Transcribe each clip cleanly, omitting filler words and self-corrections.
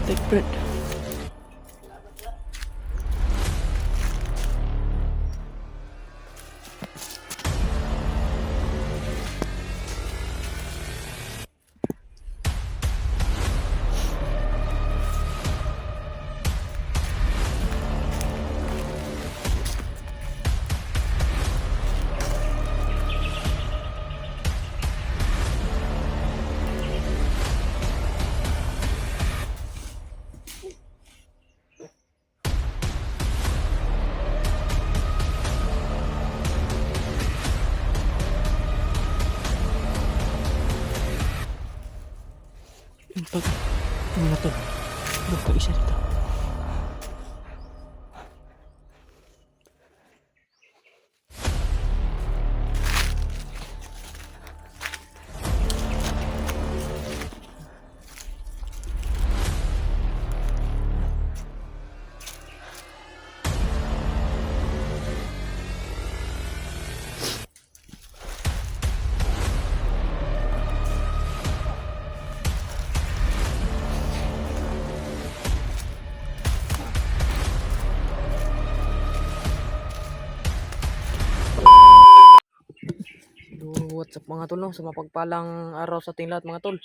Take bread. Yung pag mga tol, magkaisa dito. What's up mga tol, no? Sa mapagpalang araw sa ating lahat mga tol.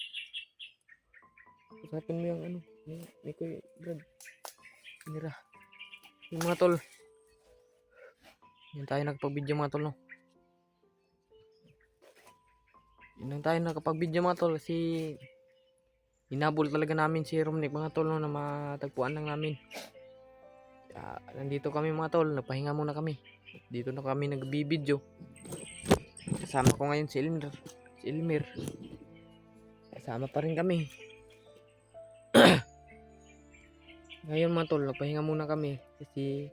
Usapin mo yung ano, may kuy bread. Nira. Yung mga tol. Yan tayo nagpag-video mga tol, no? Yan tayo nakapag-video mga tol kasi hinabol talaga namin si Romnick mga tol, no, na matagpuan lang namin. Nandito kami mga tol, nagpahinga muna kami. Dito na kami nagbibideo. Kasama ko ngayon si Elmer. Kasama pa rin kami. Ngayon mga tol, nagpahinga muna kami kasi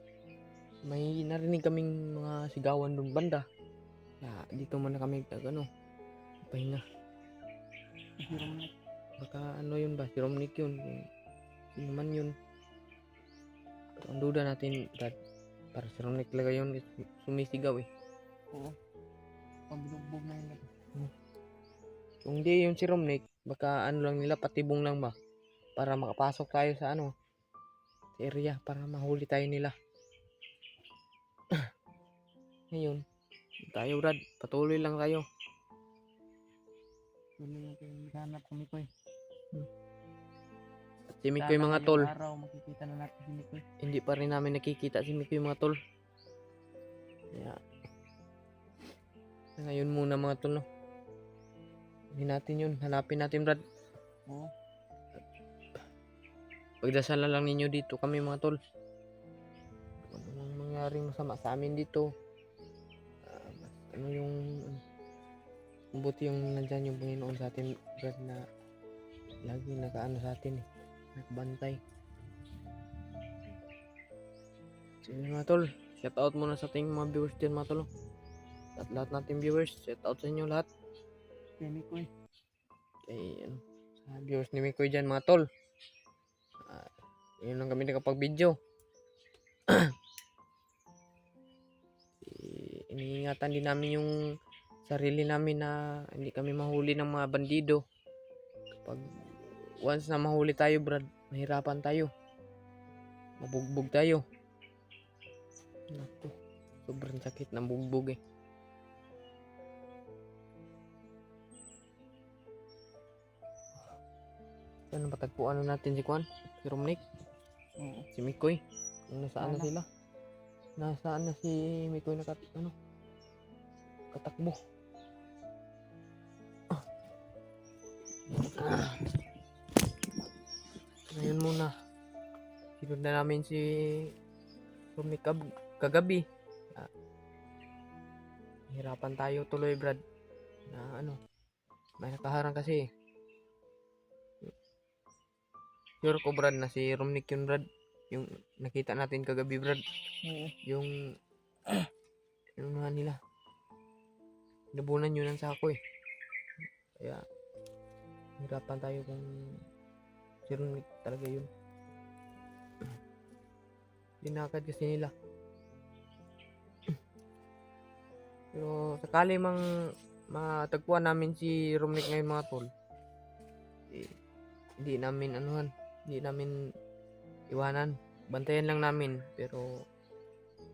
may narinig kaming mga sigawan doon banda. Dito muna kami pahinga. Baka ano yun ba? Si Romnick yun. Sino man yun. Pero ang duda natin, Brad, para si Romnick talaga yun sumisigaw eh. Oo. Pabilugbog na yun. Kung di yung si Romnick, baka ano lang nila, patibong lang ba? Para makapasok tayo sa sa area, para mahuli tayo nila. Ngayon, tayo Brad, patuloy lang tayo. Tuloy natin hanap kami ko eh. At si Mikoy mga tol, araw makikita na natin si Mikoy. hindi pa rin namin nakikita si Mikoy mga tol. Kaya, ngayon muna mga tol, no? Hindi natin yun, hanapin natin Brad. Oo. Pagdasalan lang ninyo dito kami mga tol. Ano nang mangyaring masama sa amin dito. Ano yung buti yung nandyan yung Panginoon sa atin Brad, na lagi nakaano sa atin eh, nagbantay. Sige mga tol, shout out muna sa ating mga viewers dyan mga tol. At lahat nating viewers, shout out sa inyo lahat. Kay Mikoy. Kay sa viewers ni Mikoy dyan mga tol. Yun lang kami nakapag-video. Iniingatan din namin yung sarili namin na hindi kami mahuli ng mga bandido. Kapag once na mahuli tayo Brad, mahirapan tayo, mabugbog tayo. Naku, sobrang sakit ng bugbog eh. Ano patagpuan natin si Kwan? Si Romnick? Oo. Si Mikoy? Nasaan na sila? Nasaan na si Mikoy katakbo? Ngayon muna, sinod na namin si Romnick kagabi. Hirapan tayo tuloy Brad, na may nakaharang kasi. Sure ko Brad na si Romnick yun Brad, yung nakita natin kagabi Brad. Oo. Yung mga nila nabunan yun ang sako eh. Kaya hirapan tayo kung si Romnick talaga yun. Dinakad kasi nila. Pero sakali mang matagpuan namin si Romnick ngayon mga tol, hindi namin Hindi namin iwanan. Bantayan lang namin. Pero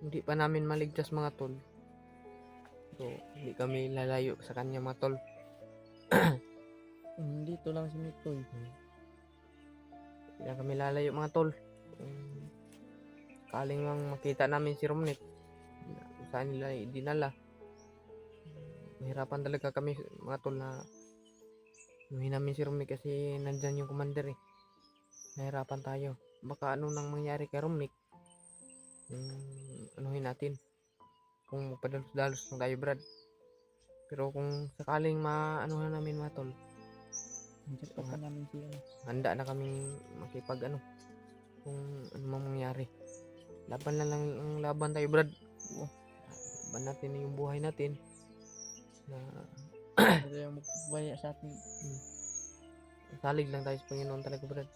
hindi pa namin maligtas mga tol. So, hindi kami lalayo sa kanya mga tol. Dito lang si Mikoy. Hindi na kami lalayo mga tol. Kaling lang makita namin si Romnick. Saan nila dinala. Mahirapan talaga kami mga tol na inuhin namin si Romnick kasi nandyan yung commander eh. Nahirapan tayo. Baka ano nang mangyari kay Romnick. Anuhin natin. Kung magpadalos-dalos lang tayo Brad. Pero kung sakaling maanuhan namin mga tol, Nandiyan pa namin siya. handa na kaming makipag kung ano mang mangyari. Laban na lang ang laban tayo Brad. Laban natin yung buhay natin. Na Ito yung magbaya sa atin. salig lang tayo sa Panginoon talaga Brad.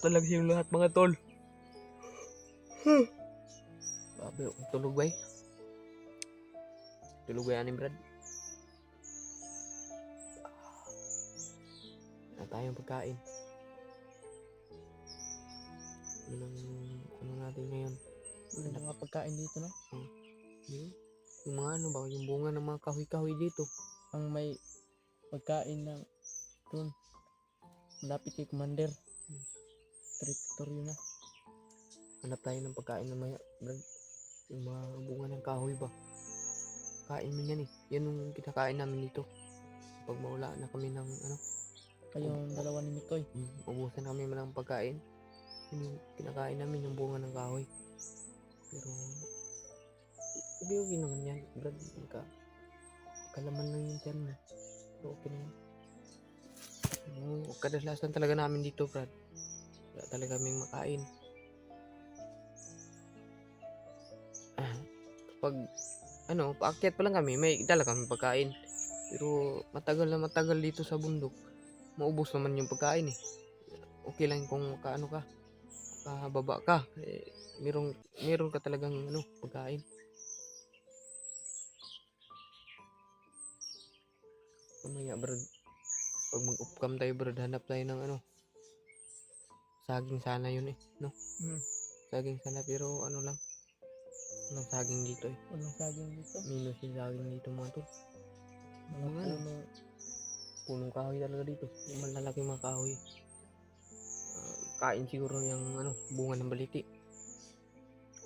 Talaga yung lahat mga tol. Babe, tulog ba eh? Tulog ba yan Brad? Na tayong pagkain. Ano natin ngayon? May mga pagkain dito, no? Yung mga ano ba? Yung bunga ng mga kahoy-kahoy dito. Ang may pagkain ng doon. Malapit kay Commander. Territory na. Hanap tayo ng pagkain na maya, Brad. Yung mga bunga ng kahoy ba? Kain mo yan eh. Yan yung kinakain namin dito. Pag mawala na kami ng Kayong dalawa ni Mikoy. ubusan kami ng pagkain. Yun yung kinakain namin yung bunga ng kahoy. Pero okay naman yan, Brad. Kalaman lang yung tiyan mo. Pero okay naman. Kadalasan talaga namin dito, Brad. Wala talaga kaming makain. Kapag paakyat pa lang kami, may dala kami pagkain. Pero matagal na matagal dito sa bundok. Maubos naman yung pagkain eh. Okay lang kung makababa ka. Meron ka talagang pagkain. Mamaya Brad, pag mag-upcam tayo Brad, hanap tayo ng saging sana yun eh, no? Saging sana pero lang. Walang saging dito eh. Walang saging dito. Minus yung saging dito mga tol. Mga Punong kahoy talaga dito. Yung malalaking mga kahoy. Kain siguro yung bunga ng baliti.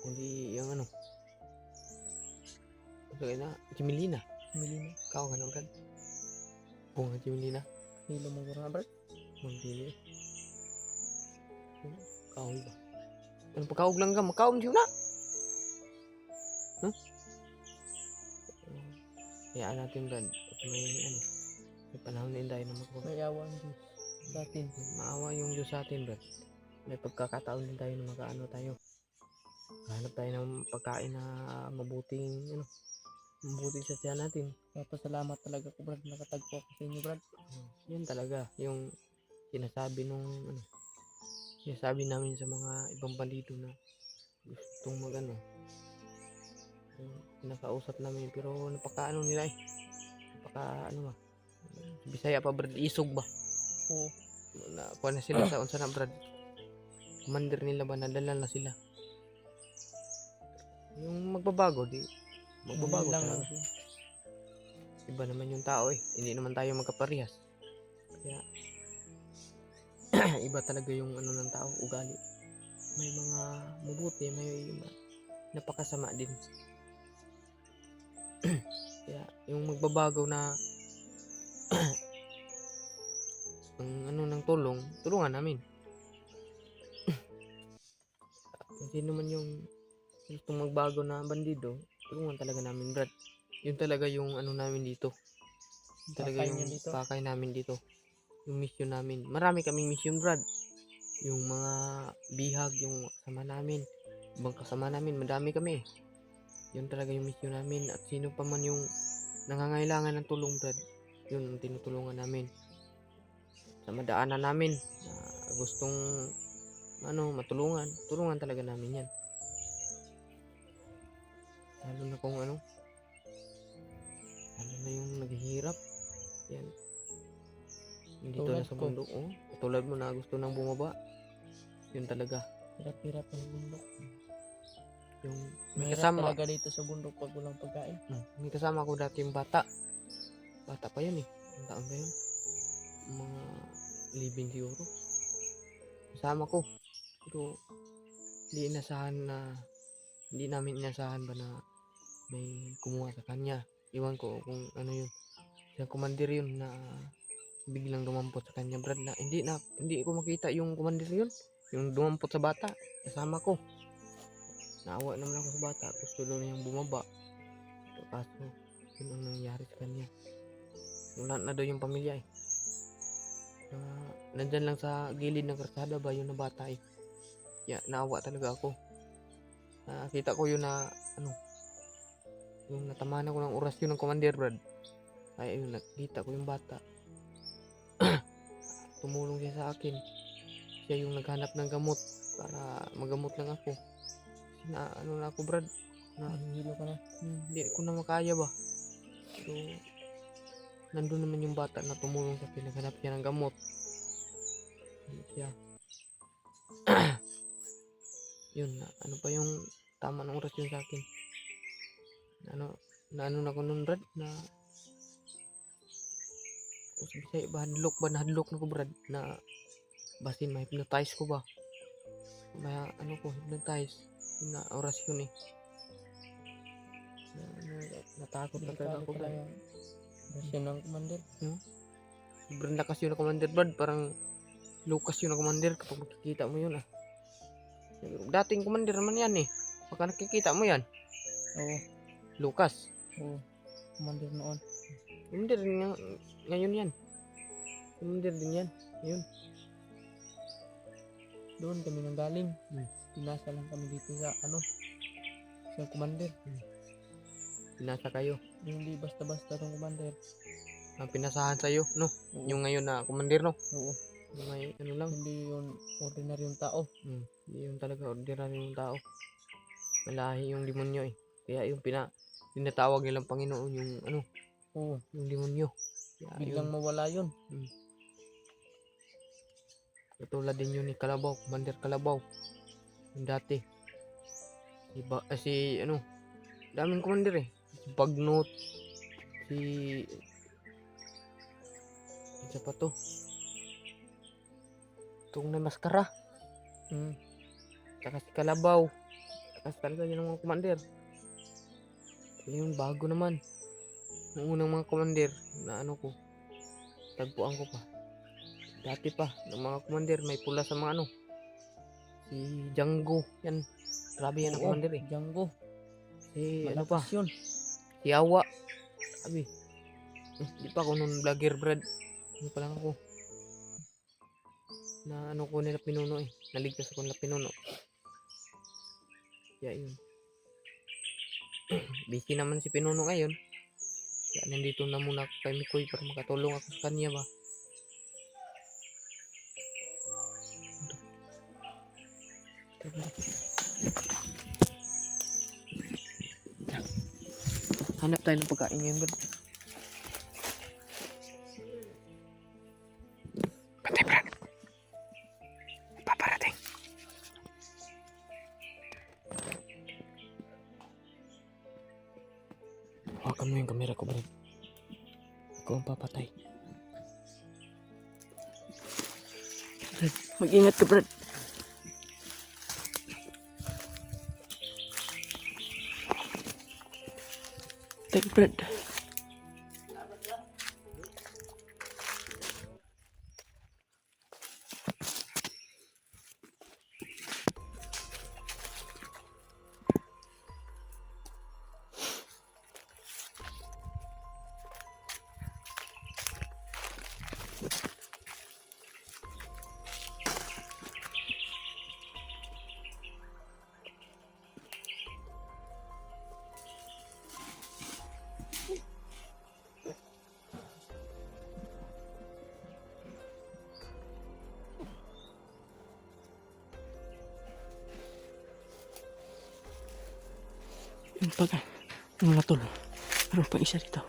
Kundi yung Chimilina. Chimilina. Kao ka na Brad. Bunga Chimilina. Hilo mo nga Brad. Magdili. Kahoy ba? Pagkaog lang ka, makaom siya na. Hayaan natin Brad. May panahon din tayo na magpapagod. May awa ang Diyos sa atin. Maawa yung Diyos sa atin Brad. May pagkakataon din tayo na tayo. Hanap tayo ng pagkain na mabuting sa tiyan natin. Pasalamat talaga ko Brad. Nakatagpo ako sa inyo Brad. Yan talaga. Yung sinasabi sinasabi namin sa mga ibang bandido na gustong pinakausap namin pero napaka nila eh. Napaka Bisaya pa Brad, isog ba? Oo. Nakuha na sila sa unsa na Brad. Commander nila ba nadala na sila? Yung magbabago lang talaga. siya. Iba naman yung tao eh. Hindi naman tayo magkaparehas. Kaya iba talaga yung ng tao, ugali. May mga mabuti, may napakasama din. Kaya yung magbabago na ang ng tulungan namin. Kung sino man yung gustong magbago na bandido, tulungan talaga namin Brad. Yun talaga yung namin dito. Yun talaga Pakay yung niyo dito. pakay namin dito. Yung mission namin. Marami kaming mission Brad. Yung mga bihag, yung kasama namin. Ibang kasama namin, madami kami. Yun talaga yung mission namin. At sino pa man yung nangangailangan ng tulong Brad, yun ang tinutulungan namin. Sa madaanan namin na gustong tulungan talaga namin yan. Lalo na kung lalo na yung naghihirap yan, Dito Tulad na sa ko. bundok. Oh. Tulad mo na gusto nang bumaba. Yun talaga. Hirap-hirap ang bundok. Yung may Mahirap kasama. talaga dito sa bundok pag walang pagkain. May kasama ko dati yung bata. Bata pa yun eh. Ang taon ba yun? Mga 11 siguro. Kasama ko. Pero hindi namin inasahan ba na may kumuha sa kanya. Iwan ko kung ano yun. Yung commander yun na biglang dumampot sa kanya, Brad, na hindi ko makita yung commander yun. Yung dumampot sa bata. Kasama ko. Naawa naman ako sa bata. Gusto daw niyang bumaba. Kaso, yun ang nangyari sa kanya. Wala na daw yung pamilya eh. Nandyan lang sa gilid ng karsada ba yun na bata eh. Kaya naawa talaga ako. Nakita ko yun na yung natamaan ako ng orasyon ng commander, Brad. Ay ayun, nakita ko yung bata. Tumulong siya sa akin. Siya yung naghanap ng gamot para magamot lang ako. Na ako, Brad, na Hilo ka na. hindi ko na makaya ba. So nandun naman yung bata na tumulong sa akin, naghanap niya ng gamot. Siya. Yun na, ano pa yung tama ng orasyon sa akin. Na na ko nun, Brad, na say hadlok na ko, Brad, na basin ma-hypnotize ko ba. Hypnotize yun na orasyon eh. Natakot na talaga ako, Brad. Orasyon ng commander. Sobrang lakas yun na commander, Brad. Parang Lucas yun na commander kapag makikita mo yun ah. Dating commander naman yan eh. Baka nakikita mo yan. Oo. Lucas. Oo. Commander noon. Commander din ngayon yan. Commander din yan. Ngayon. Doon kami nang galing. Pinasa lang kami dito sa sa commander. Pinasa kayo. Hindi basta-basta tong commander. Ang pinasahan sa'yo, no? Oo. Yung ngayon na commander, no? Oo. Yung may lang. Hindi yun ordinaryong tao. Hindi yun talaga ordinaryong tao. Malahi yung demonyo eh. Kaya yung pinatawag nilang Panginoon yung Oo. yung demonyo. Kaya Biglang mawala yun. Katulad din yun ni Kalabaw, Commander Kalabaw. Yung dati. Daming commander eh. Si Bagnot. Isa pa to. Itong na maskara. Saka si Kalabaw. Takas talaga yun ang mga commander. Ngayon bago naman. Yung unang mga commander na ko. Tagpuan ko pa. Dati pa, ng mga commander, may pula sa mga si Django, yan. Grabe yan ang commander eh. Django. Si Malakas pa? yun. Si Awa. Grabe. Di pa ako nung vlogger, Brad. Pa lang ako. Na ko nila pinuno eh. Naligtas ako nila pinuno. Kaya yun. Busy naman si pinuno ngayon. Kaya nandito na muna ako kay Mikoy para makatulong ako sa kanya ba. Hanap tayo ng pagkain ngayon, Brad. Pati, Brad. Paparating. Hawakan mo yung kamera ko, Brad. Ako ang papatay. Brad, mag-ingat ka, Brad. Take Brad. Yung mga tol. Meron pang isa dito.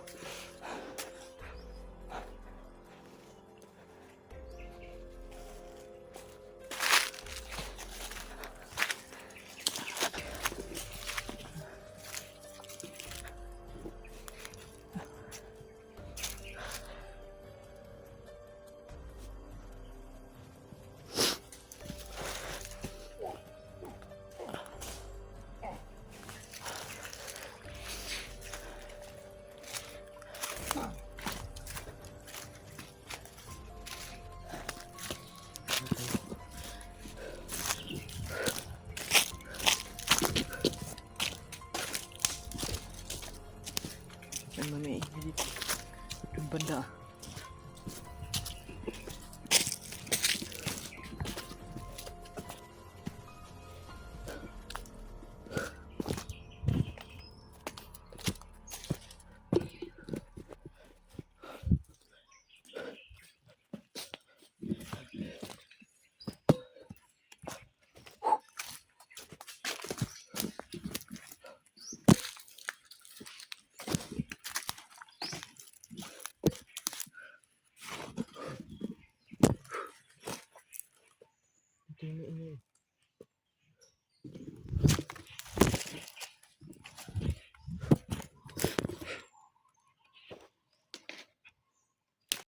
Yan man may inyo dito. Yung banda ah.